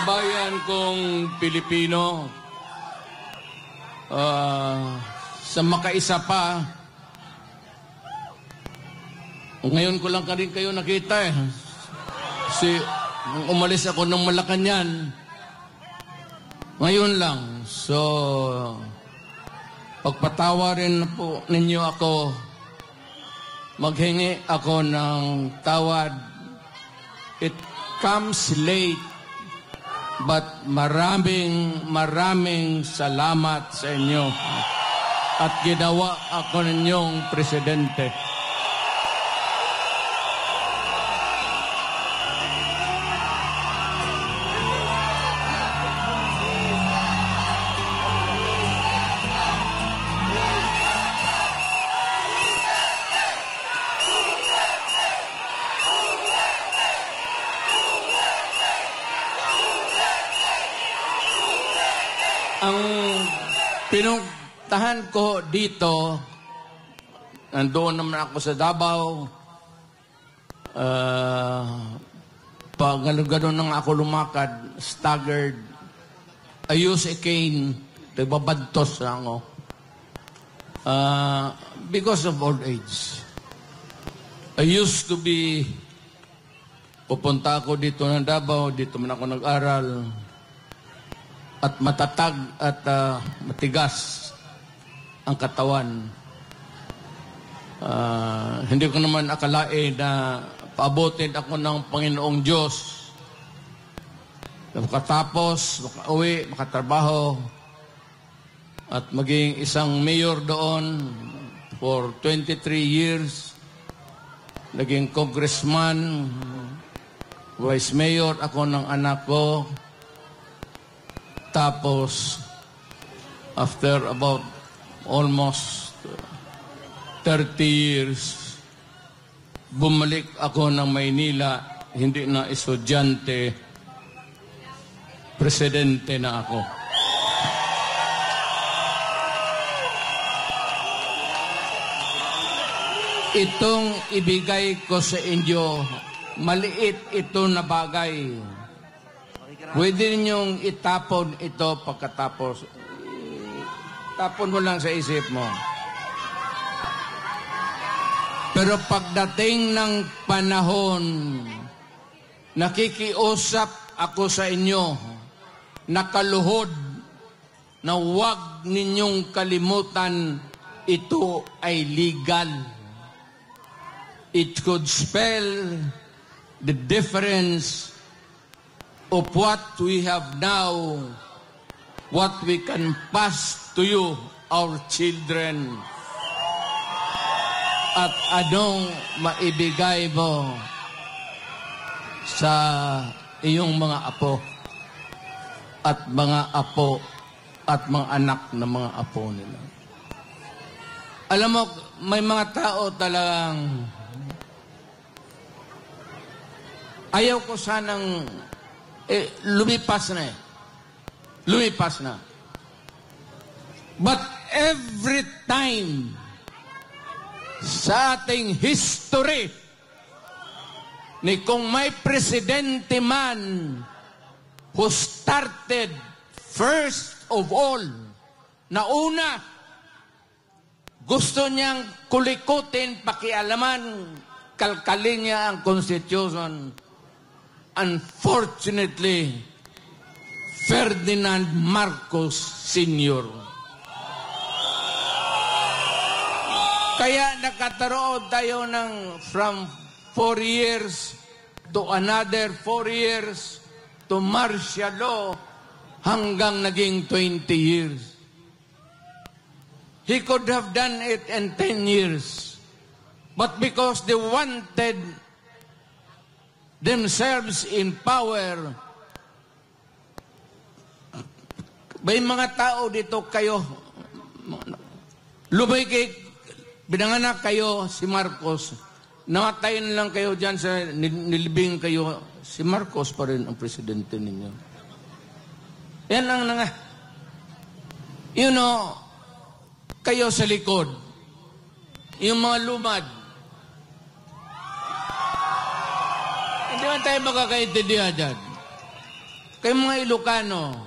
Kababayan kong Pilipino, sa makaisa pa, ngayon ko lang rin kayo nakita eh. Nung umalis ako ng Malacanang, ngayon lang. So, pagpatawarin na po ninyo ako, maghingi ako ng tawad. It comes late, but maraming salamat sa inyo. At ginawa ako ninyong presidente. Ang pinuntahan ko dito, nandoon naman ako sa Davao. Pag gano'n nang ako lumakad, staggered, I use a cane, nagbabadtos na ako. Because of old age. I used to be, pupunta ako dito ng Davao, dito man ako nag-aral, at matatag at matigas ang katawan. Hindi ko naman akalain na paabutin ako ng Panginoong Diyos. Makatapos, makauwi, makatrabaho, at maging isang mayor doon for 23 years. Naging congressman, vice mayor ako ng anak ko. Tapos, after about almost 30 years, bumalik ako ng Maynila, hindi na estudyante, presidente na ako. Itong ibigay ko sa inyo, maliit ito na bagay. Pwede ninyong itapon ito pagkatapos. Tapon mo lang sa isip mo. Pero pagdating ng panahon, nakikiusap ako sa inyo, nakaluhod, na huwag ninyong kalimutan, ito ay legal. It could spell the difference of what we have now, what we can pass to you, our children, at anong maibigay mo sa iyong mga apo at mga apo at mga anak na mga apo nila. Alam mo, may mga tao talagang ayaw ko sanang lumipas na eh. Lumipas na. But every time sa ating history, ni kung may presidente man who started first of all, na una, gusto niyang kulikutin, pakialaman, kalkalin niya ang Constitution. Unfortunately, Ferdinand Marcos Sr. Kaya nakataroon tayo ng from 4 years to another 4 years to martial law hanggang naging 20 years. He could have done it in 10 years. But because they wanted themselves in power, may mga tao dito kayo, binanganak kayo si Marcos, namatay na lang kayo dyan sa nilibing kayo, si Marcos pa rin ang presidente ninyo. Yan lang nga. You know, kayo sa likod, yung mga lumad, hindi man tayo makakaintindihan dyan. kay mga Ilocano,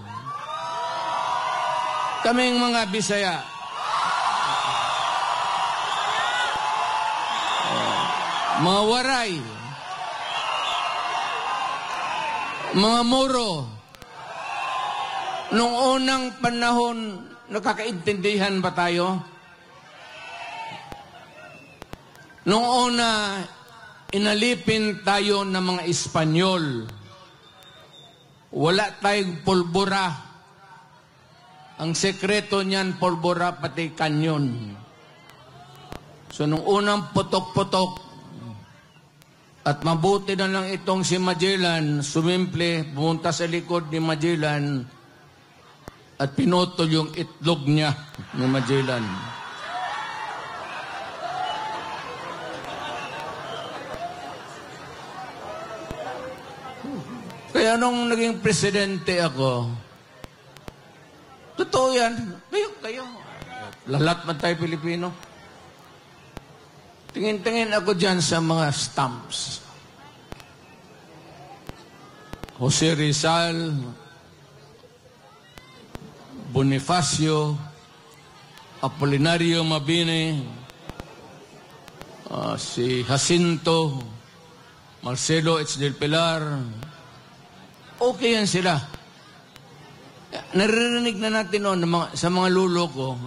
kaming mga Bisaya, mga Waray, mga Moro, nung unang panahon, nakakaintindihan ba tayo? Nung una, inalipin tayo ng mga Espanyol. Wala tayong pulbura. Ang sekreto niyan, pulbura pati kanyon. So, nung unang putok-putok, at mabuti na lang itong si Magellan, sumimple, pumunta sa likod ni Magellan, at pinutol yung itlog niya ni Magellan. Kaya nung naging presidente ako, totoo yan, kayo, lahat man tayo Pilipino. Tingin-tingin ako dyan sa mga stamps. Jose Rizal, Bonifacio, Apolinario Mabini, si Jacinto, Marcelo H. del Pilar. Okay yan sila. Naririnig na natin noon sa mga lulo ko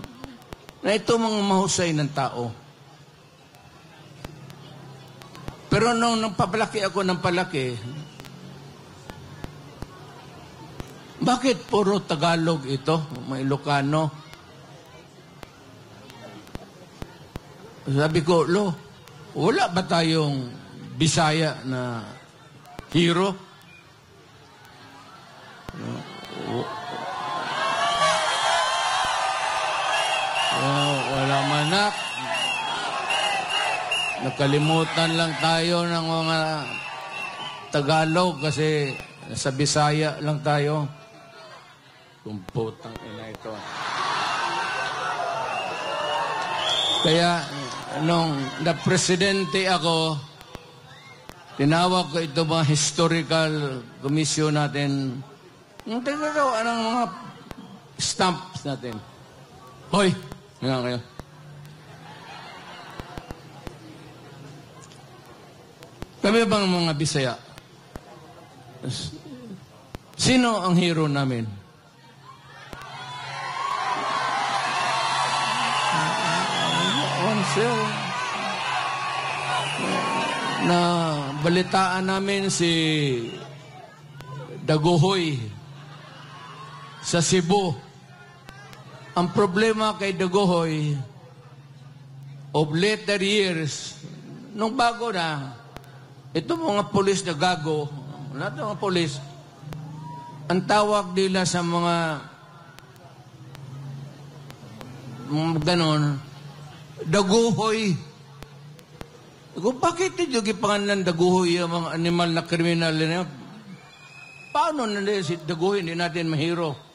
na ito mga mahusay ng tao. Pero nung papalaki ako ng palaki, bakit puro Tagalog ito, mga Ilocano? Sabi ko, wala ba tayong Bisaya na hero? Wala manak. Nakalimutan lang tayo ng mga Tagalog kasi sa Bisaya lang tayo. Kumputang ina ito. Kaya, nung na-presidente ako, tinawag ko ito mga historical commission natin. Yung tagagawa ng mga stamps natin. Hoy! Nga kayo. Kami bang mga Bisaya? Sino ang hero namin? Na balitaan namin si Daguhoy sa Cebu. Ang problema kay Daguhoy, of later years, nung bago na, ito mga polis na gago, lahat ng mga polis, ang tawag nila sa mga ganon, Daguhoy. Kung bakit ito yung ipangalan Daguhoy ang mga animal na kriminal na paano na si Daguhoy hindi natin mahiro?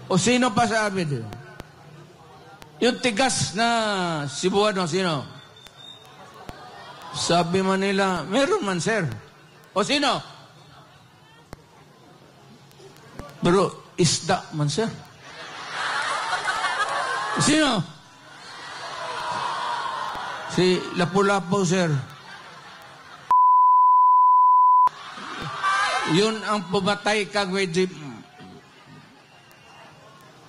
O sino pa sabi din? Yung tigas na Cebuano, sino? Sabi man nila, meron man, sir. O sino? Pero isda man, sir. Sino? Si Lapu-Lapu, sir. Yun ang pumatay kag medyo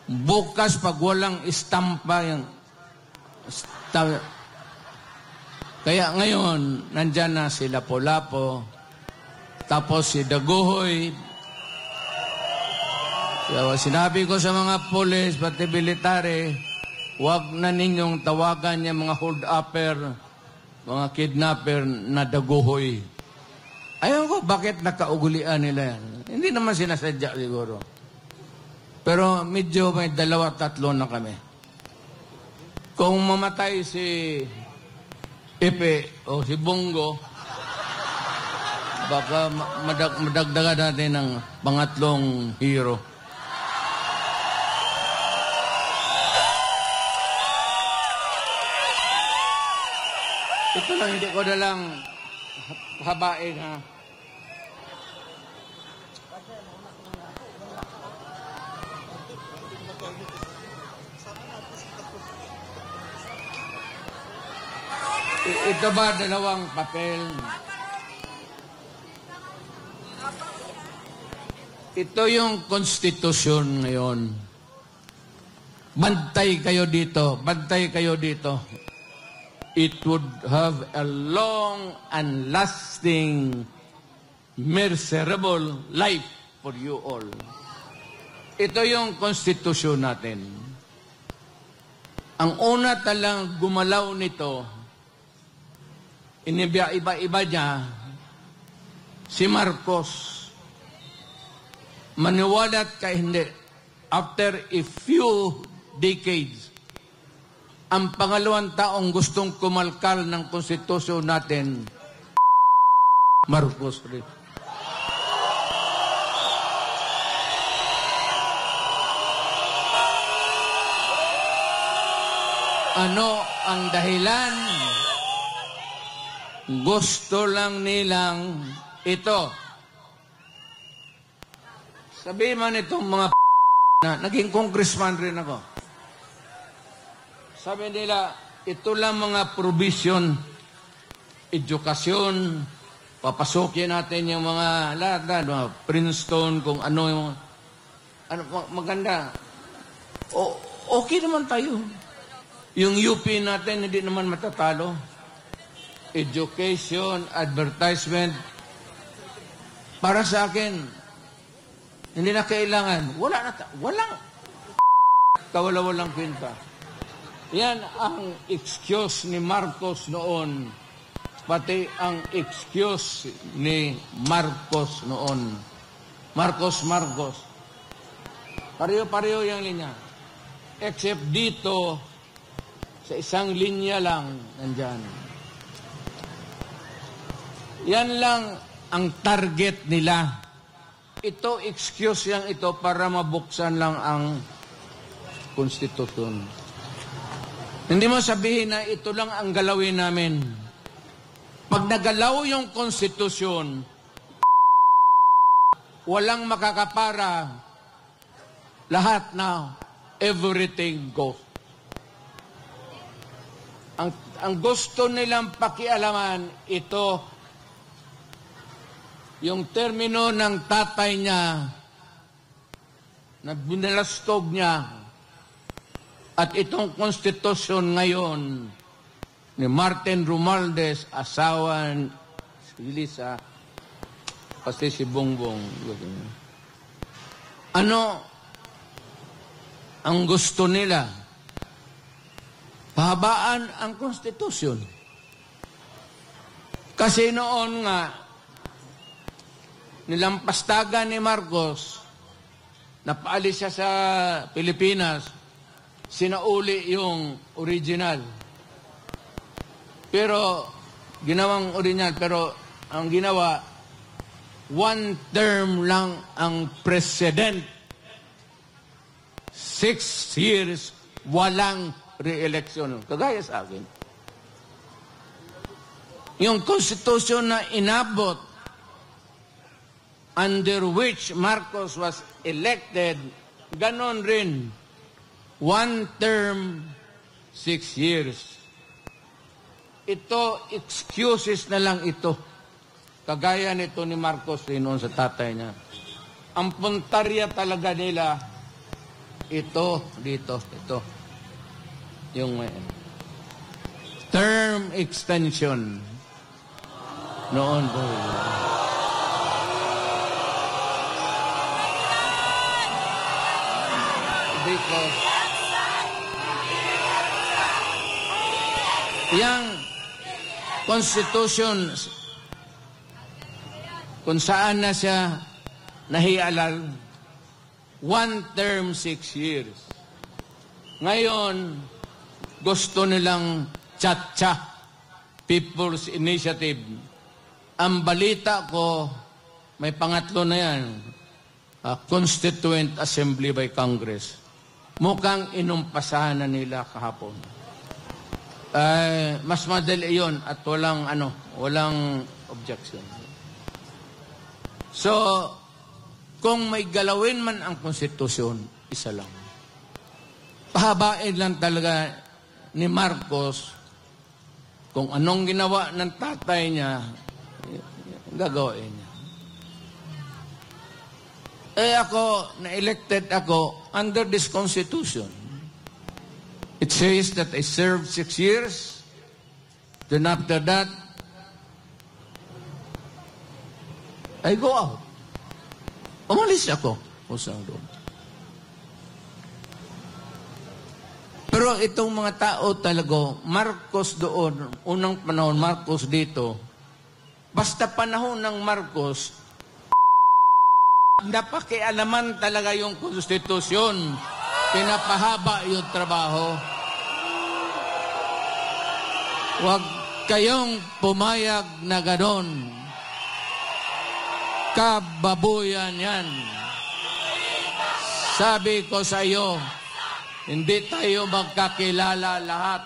bukas pag walang istampa yung kaya ngayon nandyan na si Lapu-Lapu tapos si Daguhoy. So, sinabi ko sa mga polis pati military, huwag na ninyong tawagan yung mga hold-upper, mga kidnapper na Daguhoy. Ayaw ko, bakit nakaugulian nila yan? Hindi naman sinasadya siguro. Pero medyo may 2-3 na kami. Kung mamatay si Epe o si Bongo, baka madagdagan natin ng pangatlong hero. Ito lang, hindi ko na lang habain, ha? Ito ba dalawang papel? Ito yung konstitusyon ngayon. Bantay kayo dito. Bantay kayo dito. It would have a long and lasting, miserable life for you all. Ito yung konstitusyon natin. Ang una talang gumalaw nito, iba-iba niya, si Marcos. Maniwalat ka hindi. After a few decades, ang pangalawang taong gustong kumalkal ng konstitusyon natin, Marcos rin. Ano ang dahilan? Gusto lang nilang ito. Sabi man itong mga na naging congressman rin ako. Sabi nila, ito lang mga provision, edukasyon, papasukin natin yung mga lahat, mga Princeton, kung ano yung maganda. Okay naman tayo. Yung UP natin, hindi naman matatalo. Education, advertisement. Para sa akin, hindi na kailangan. Walang kawala-walang kwenta. Yan ang excuse ni Marcos noon. Pati ang excuse ni Marcos noon. Marcos. Pareho-pareho yung linya. Except dito, sa isang linya lang, nandyan. Yan lang ang target nila. Ito, excuse yang ito para mabuksan lang ang konstitusyon. Hindi mo sabihin na ito lang ang galawin namin. Pag nagalaw yung konstitusyon, walang makakapara, lahat na, everything goes. Ang gusto nilang pakialaman, ito, yung termino ng tatay niya, na binalastog niya, at itong konstitusyon ngayon, ni Martin Romualdez, asawa si Lisa, pati si Bongbong. Ano ang gusto nila? Pahabaan ang konstitusyon. Kasi noon nga, nilampastagan ni Marcos, napaalis siya sa Pilipinas, sinauli yung original. Pero, ginawang original, pero ang ginawa, one term lang ang president. 6 years, walang re-election. Kagaya sa akin. Yung konstitusyon na inabot under which Marcos was elected, ganon rin. One term, 6 years. Ito, excuses na lang ito. Kagaya nito ni Marcos rin noon sa tatay niya. Ang puntarya talaga nila, ito, dito, ito. Yung term extension noon po. Because yung constitution kung saan na siya nahialal, one term, 6 years. Ngayon, gusto nilang Chacha, People's Initiative. Ang balita ko, may pangatlo na yan, Constituent Assembly by Congress. Mukhang inumpasahan na nila kahapon. Mas madali yun at walang objection. So, kung may galawin man ang konstitusyon, isa lang. Pahabain lang talaga ni Marcos Kung anong ginawa ng tatay niya, gagawin niya. Ako, na-elected ako under this Constitution. It says that I served 6 years. Then after that, I go out. Umalis ako. Usang doon. Pero itong mga tao talaga, Marcos doon, unang panahon, Marcos dito, basta panahon ng Marcos, napakialaman talaga yung konstitusyon. Pinapahaba yung trabaho. Huwag kayong pumayag na ganon. Kababuyan yan. Sabi ko sa iyo, hindi tayo magkakilala lahat.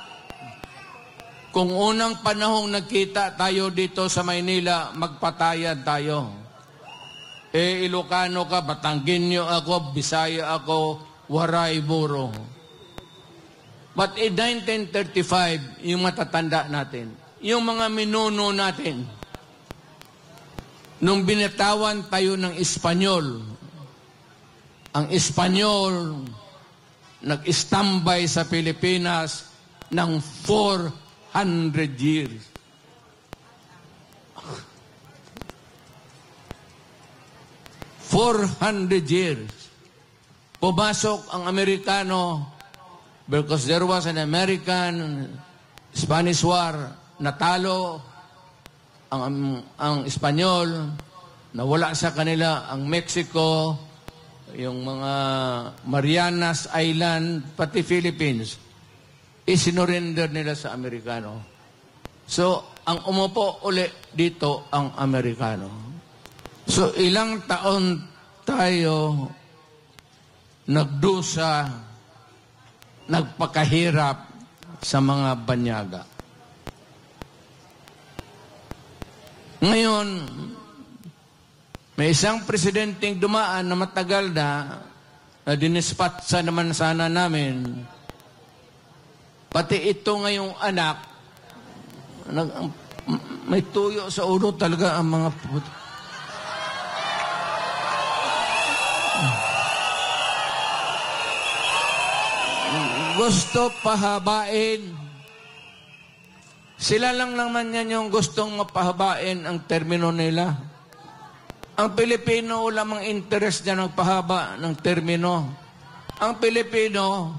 Kung unang panahong nagkita tayo dito sa Maynila, magpatayan tayo. Ilocano ka, Batanggenyo ako, Bisaya ako, Waray, Buro. But in 1935, yung matatanda natin, yung mga minuno natin, nung binatawan tayo ng Espanyol, ang Espanyol nag-istambay sa Pilipinas ng 400 years. Pumasok ang Amerikano because there was an American-Spanish War. Natalo ang Espanyol, nawala sa kanila ang Mexico, yung mga Marianas Island, pati Philippines, isinurrender nila sa Amerikano. So, ang umupo uli dito ang Amerikano. So, ilang taon tayo nagdusa, nagpakahirap sa mga banyaga. Ngayon, may isang presidenteng dumaan na matagal na dinispatsa naman sana namin. Pati ito ngayong anak, may tuyo sa ulo talaga ang mga gusto pahabain. Sila lang naman yan yung gustong mapahabain ang termino nila. Ang Pilipino, lamang interest niya magpahaba ng termino. Ang Pilipino,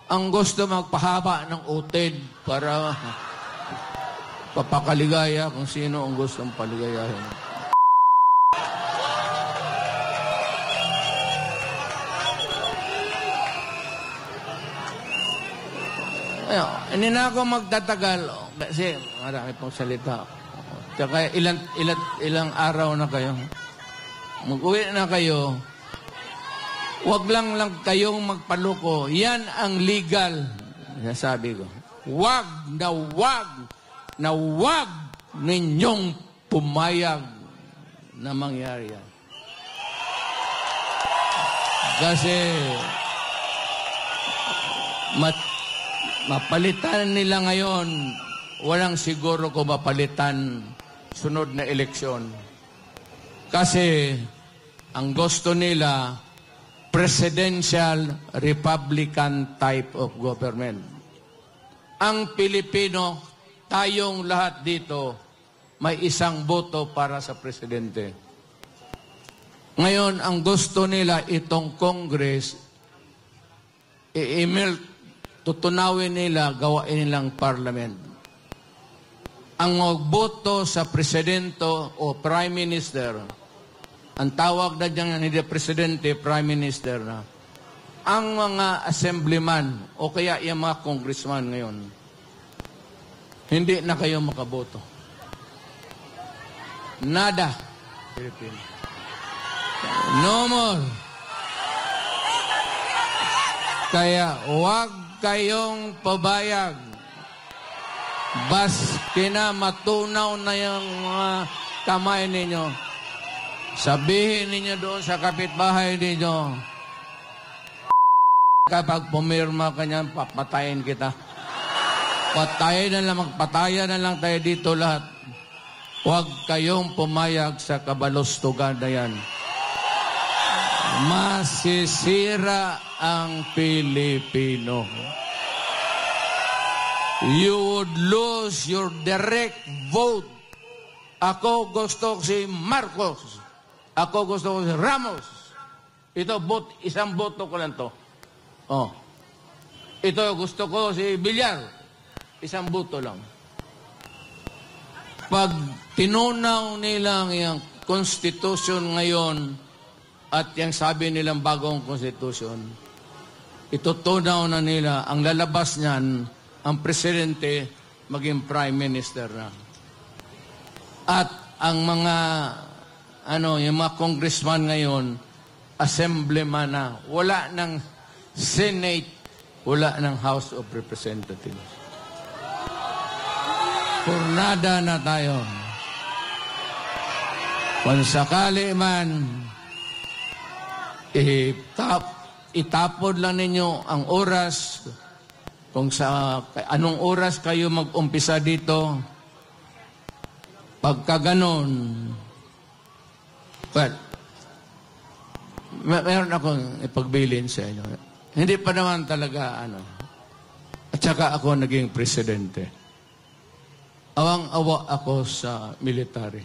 ang gusto magpahaba ng utid para papakaligaya kung sino ang gustong paligayahin. Hindi na ako magtatagal kasi marami pong salita. Tsaka ilang araw na kayo. Mag-uwi na kayo. Huwag lang kayong magpaluko. Yan ang legal. Sabi ko. Huwag ninyong pumayag na mangyari yan. Kasi mapalitan nila ngayon, walang siguro ko mapalitan sunod na eleksyon. Kasi ang gusto nila, presidential Republican type of government. Ang Pilipino, tayong lahat dito, may isang boto para sa presidente. Ngayon, ang gusto nila itong Congress, tutunawin nila, gawain nilang parliament. Ang magboto sa presidente o prime minister, ang tawag na dyan hindi presidente, prime minister na, ang mga assemblyman o kaya yung mga congressman ngayon, hindi na kayo makaboto. Nada. Philippines. No more. Kaya huwag kayong pabayag. Baski na matunaw na yung mga kamay ninyo. Sabihin ninyo doon sa kapitbahay ninyo, kapag pumirma ka niyan, papatayin kita. magpatayan na lang tayo dito lahat. Huwag kayong pumayag sa kabalostugan na yan. Masisira ang Pilipino. You would lose your direct vote. Ako gusto ko si Marcos. Ako gusto ko si Ramos. Ito, isang boto ko lang to. Oh. Ito, gusto ko si Villar. Isang boto lang. Pag tinunaw nilang yung konstitusyon ngayon at yung sabi nilang bagong konstitusyon, itutunaw na nila, ang lalabas niyan, ang presidente maging prime minister na. At ang mga, yung mga congressman ngayon, assemblyman na, wala ng Senate, wala ng House of Representatives. Purnada na tayo. Kung sakali man, itapod lang ninyo ang oras. Kung sa anong oras kayo mag-umpisa dito, pagka ganon, well, meron akong ipagbilin sa inyo. Hindi pa naman talaga, At saka ako naging presidente. Awang-awa ako sa military.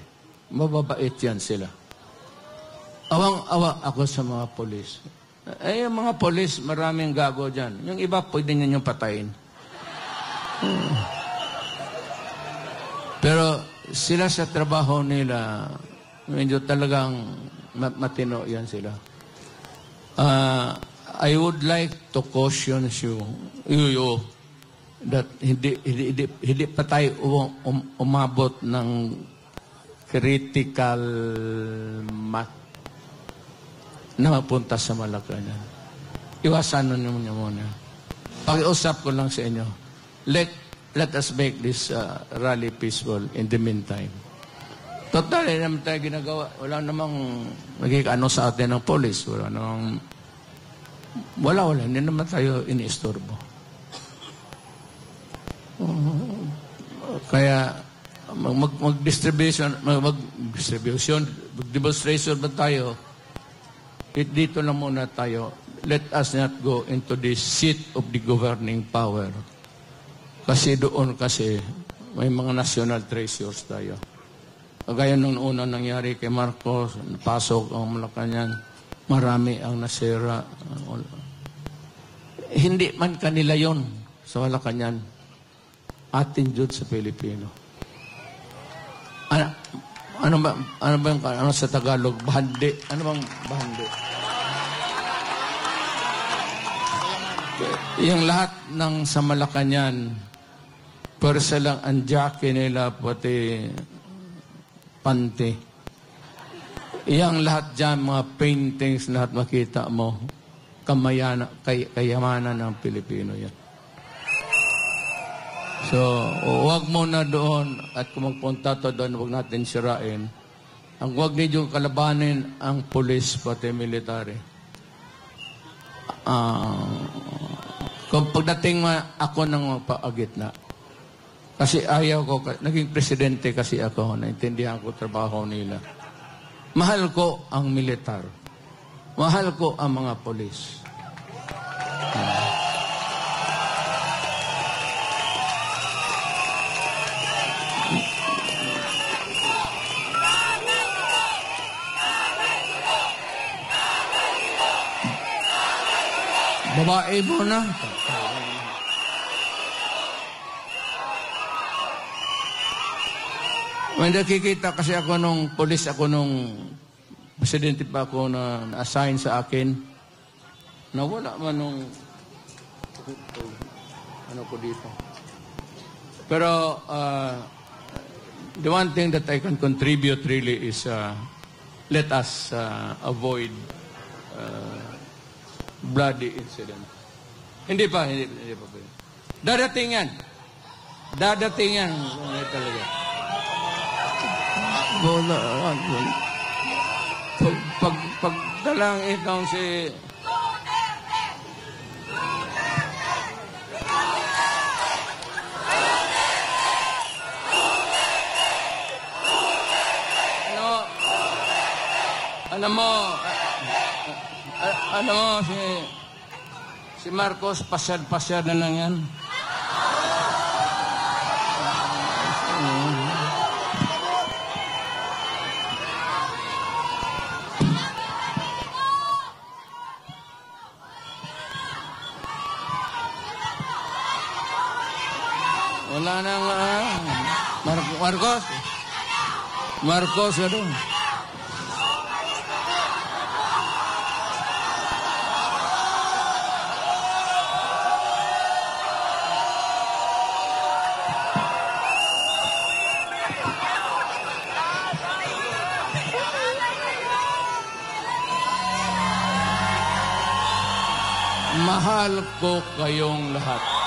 Mababait yan sila. Awang-awa ako sa mga polis. Yung mga polis, maraming gago dyan. Yung iba, pwede nyo patayin. Pero sila sa trabaho nila, medyo talagang matino yan sila. I would like to caution you that hindi pa tayo umabot ng critical math na mapunta sa Malacanang. Iwasan niyo muna. Pag-iusap ko lang sa inyo. Let us make this rally peaceful in the meantime. Total, hindi naman tayo ginagawa. Wala namang naging sa atin ng police. Wala. Hindi naman tayo iniistorbo. Kaya mag-demonstration ba tayo? Dito na muna tayo. Let us not go into the seat of the governing power. Kasi doon may mga national treasures tayo. Kagaya nung una nangyari kay Marcos, napasok ang Malacanang, marami ang nasira. Hindi man kanila yon sa Malacanang. Atin jud sa Pilipino. Ano sa Tagalog? Bahandi. Ano bang bahandi? Yung lahat ng sa Malacanang, persa lang ang jackie nila, pati pante. Yang lahat dyan, mga paintings, lahat makita mo, kayamanan ng Pilipino yan. So, huwag muna doon at kung magpunta to doon, huwag natin sirain. Ang huwag niyo kalabanin ang pulis pati military. Kung pagdating ako ng paagitna, kasi ayaw ko, naging presidente kasi ako, naintindihan ko trabaho nila. Mahal ko ang militar. Mahal ko ang mga pulis. Babae mo na. May nakikita kasi ako nung polis, ako nung presidente pa ako na na-assign sa akin. Nawala man nung ko dito. Pero the one thing that I can contribute really is let us avoid bloody incident. Hindi pa. Dadating yan. Talaga. Pagdalang itong si Alam mo, alam mo, si Marcos, pasyal-pasyal na lang yan. Wala nang, Marcos. Marcos, ano? Mahal ko kayong lahat.